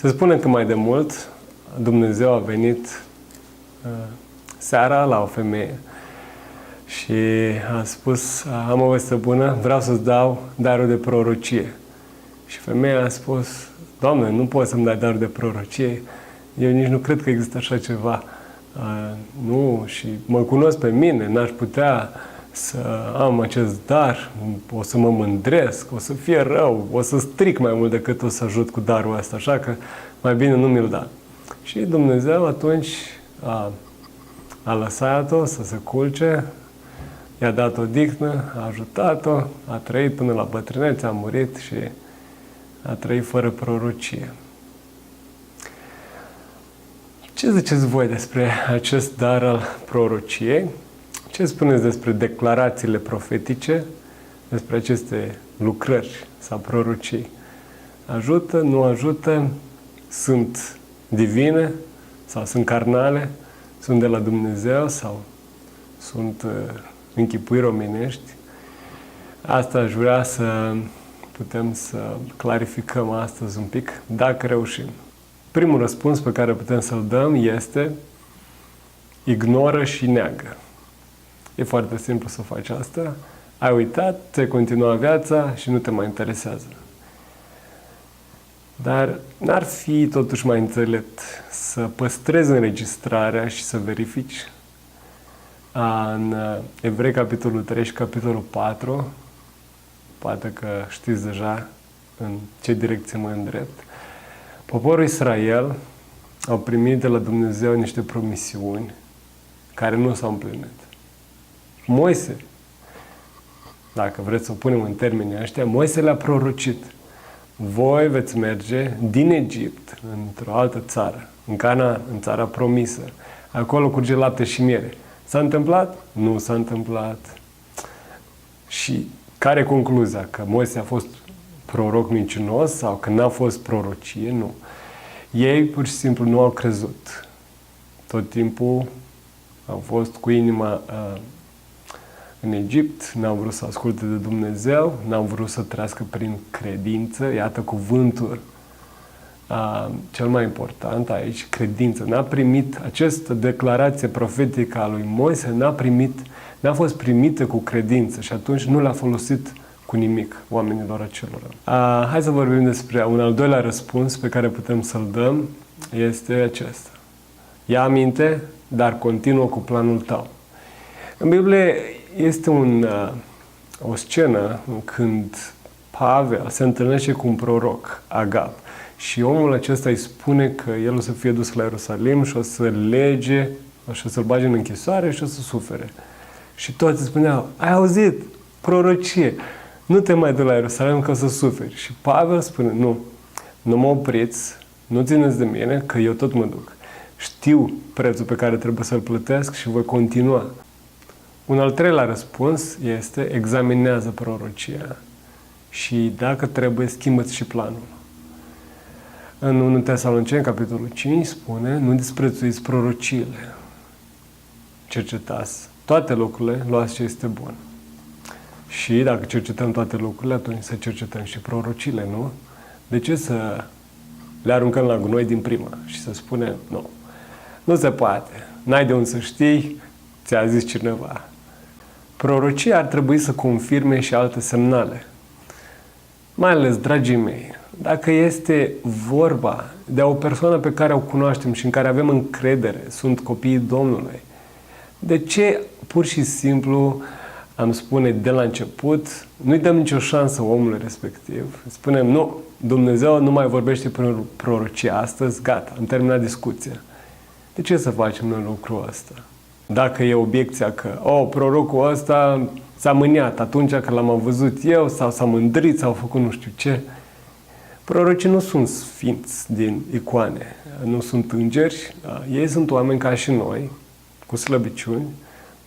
Se spune că mai de mult Dumnezeu a venit seara la o femeie și a spus: am o veste bună, vreau să-ți dau darul de prorocie. Și femeia a spus: Doamne, nu poți să-mi dai darul de prorocie, eu nici nu cred că există așa ceva. Nu, și mă cunosc pe mine, n-aș putea să am acest dar, o să mă mândresc, o să fie rău, o să stric mai mult decât o să ajut cu darul ăsta, așa că mai bine nu mi-l da. Și Dumnezeu atunci a lăsat-o să se culce, i-a dat o dihnă, a ajutat-o, a trăit până la bătrânețe, a murit și a trăit fără prorocie. Ce ziceți voi despre acest dar al prorociei? Ce spuneți despre declarațiile profetice, despre aceste lucrări sau prorocii? Ajută, nu ajută? Sunt divine sau sunt carnale? Sunt de la Dumnezeu sau sunt închipuiri omenești? Asta aș vrea să putem să clarificăm astăzi un pic, dacă reușim. Primul răspuns pe care putem să-l dăm este: ignoră și neagă. E foarte simplu să faci asta. Ai uitat, ți-ai continuat viața și nu te mai interesează. Dar n-ar fi totuși mai înțelept să păstrezi înregistrarea și să verifici? În Evrei, capitolul 3 și capitolul 4, poate că știți deja în ce direcție mă îndrept, poporul Israel au primit de la Dumnezeu niște promisiuni care nu s-au împlinit. Moise, dacă vreți să o punem în termenii ăștia, Moise le-a prorocit: voi veți merge din Egipt într-o altă țară, în Canaan, în țara promisă. Acolo curge lapte și miere. S-a întâmplat? Nu s-a întâmplat. Și care e concluzia? Că Moise a fost proroc mincinos sau că n-a fost prorocie? Nu. Ei pur și simplu nu au crezut. Tot timpul au fost cu inima în Egipt, n-au vrut să asculte de Dumnezeu, n-au vrut să trăiască prin credință. Iată cuvântul cel mai important aici, credință. N-a primit această declarație profetică a lui Moise, n-a fost primită cu credință și atunci nu l-a folosit cu nimic oamenilor acelora. Hai să vorbim despre un al doilea răspuns pe care putem să-l dăm, este acesta: ia aminte, dar continuă cu planul tău. În Biblie este o scenă când Pavel se întâlnește cu un proroc, Agab, și omul acesta îi spune că el o să fie dus la Ierusalim și o să lege, și o să-l bage în închisoare și o să sufere. Și toți spuneau: ai auzit? Prorocie! Nu te mai du la Ierusalim că o să suferi. Și Pavel spune: nu mă opriți, nu țineți de mine, că eu tot mă duc. Știu prețul pe care trebuie să-l plătesc și voi continua. Un al treilea răspuns este: examinează prorocia și dacă trebuie, schimbă-ți și planul. În 1 Tesaloniceni, capitolul 5, spune: nu disprețuiți prorociile. Cercetați toate lucrurile, luați ce este bun. Și dacă cercetăm toate lucrurile, atunci să cercetăm și prorociile, nu? De ce să le aruncăm la gunoi din prima și să spunem: nu se poate, n-ai de unde să știi, ți-a zis cineva. Prorocia ar trebui să confirme și alte semnale. Mai ales, dragii mei, dacă este vorba de o persoană pe care o cunoaștem și în care avem încredere, sunt copiii Domnului, de ce pur și simplu am spune de la început, nu-i dăm nicio șansă omului respectiv? Spunem: nu, Dumnezeu nu mai vorbește prin prorocie astăzi, gata, am terminat discuția. De ce să facem noi lucrul ăsta? Dacă e obiecția că, prorocul ăsta s-a mâniat atunci când l-am văzut eu, sau s-a mândrit, sau a făcut nu știu ce. Prorocii nu sunt sfinți din icoane, nu sunt îngeri, ei sunt oameni ca și noi, cu slăbiciuni.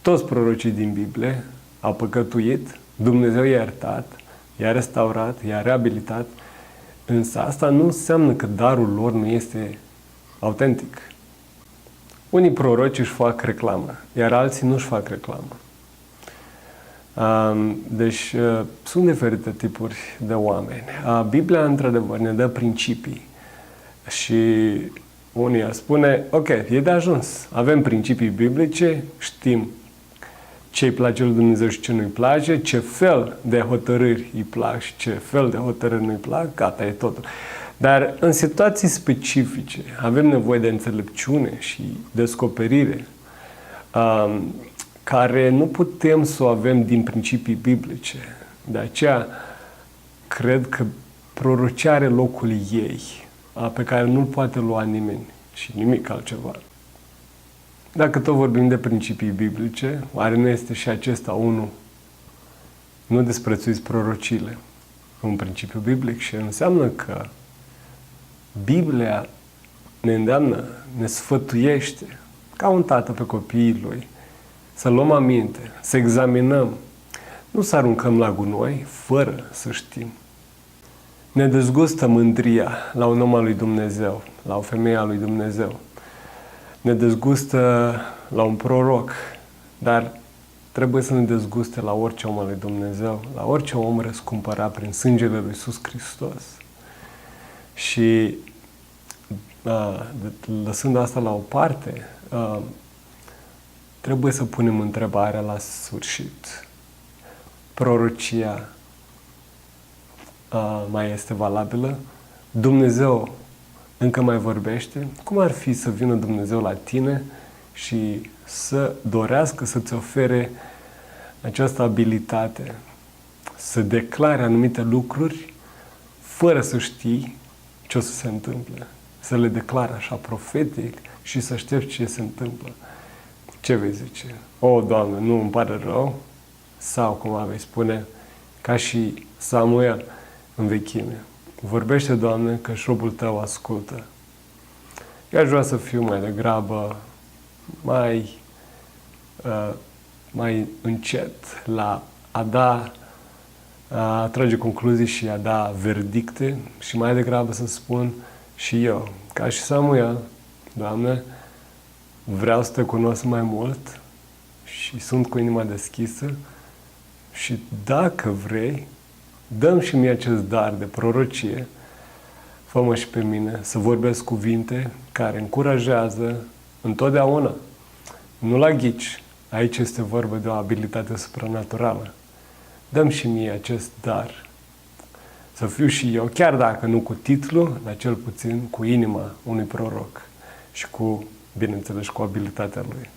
Toți prorocii din Biblie au păcătuit, Dumnezeu i-a iertat, i-a restaurat, i-a reabilitat, însă asta nu înseamnă că darul lor nu este autentic. Unii proroci își fac reclamă, iar alții nu își fac reclamă. Deci sunt diferite tipuri de oameni. Biblia, într-adevăr, ne dă principii Și unii ar spune, ok, e de ajuns. Avem principii biblice, știm ce îi place lui Dumnezeu și ce nu îi place, ce fel de hotărâri îi plac și ce fel de hotărâri nu îi plac, gata, e totul. Dar în situații specifice avem nevoie de înțelepciune și descoperire care nu putem să o avem din principii biblice. De aceea cred că prorocia are locul ei, pe care nu-l poate lua nimeni și nimic altceva. Dacă tot vorbim de principii biblice, oare nu este și acesta unul? Nu desprețuiți prorociile. Un principiu biblic și înseamnă că Biblia ne îndeamnă, ne sfătuiește, ca un tată pe copiii lui, să luăm aminte, să examinăm, nu să aruncăm la gunoi, fără să știm. Ne dezgustă mândria la un om al lui Dumnezeu, la o femeie a lui Dumnezeu. Ne dezgustă la un proroc, dar trebuie să ne dezguste la orice om al lui Dumnezeu, la orice om răscumpărat prin sângele lui Iisus Hristos. Și lăsând asta la o parte, trebuie să punem întrebarea la sfârșit. Prorocia mai este valabilă? Dumnezeu încă mai vorbește? Cum ar fi să vină Dumnezeu la tine și să dorească să-ți ofere această abilitate, să declare anumite lucruri fără să știi ce o să se întâmple? Să le declare așa profetic și să aștepți ce se întâmplă. Ce vei zice? O, Doamne, nu îmi pare rău? Sau, cum vei spune, ca și Samuel în vechime. Vorbește, Doamne, că șobul Tău ascultă. Eu aș vrea să fiu mai degrabă mai încet la a trage concluzii și a da verdicte și mai degrabă să spun și eu, ca și Samuel, Doamne, vreau să Te cunosc mai mult și sunt cu inima deschisă și dacă vrei, dă-mi și mie acest dar de prorocie, fă-mă și pe mine să vorbesc cuvinte care încurajează întotdeauna, nu la ghici. Aici este vorba de o abilitate supranaturală. Dă-mi și mie acest dar. Să fiu și eu, chiar dacă nu cu titlu, dar cel puțin cu inima unui proroc și cu, bineînțeles, cu abilitatea lui.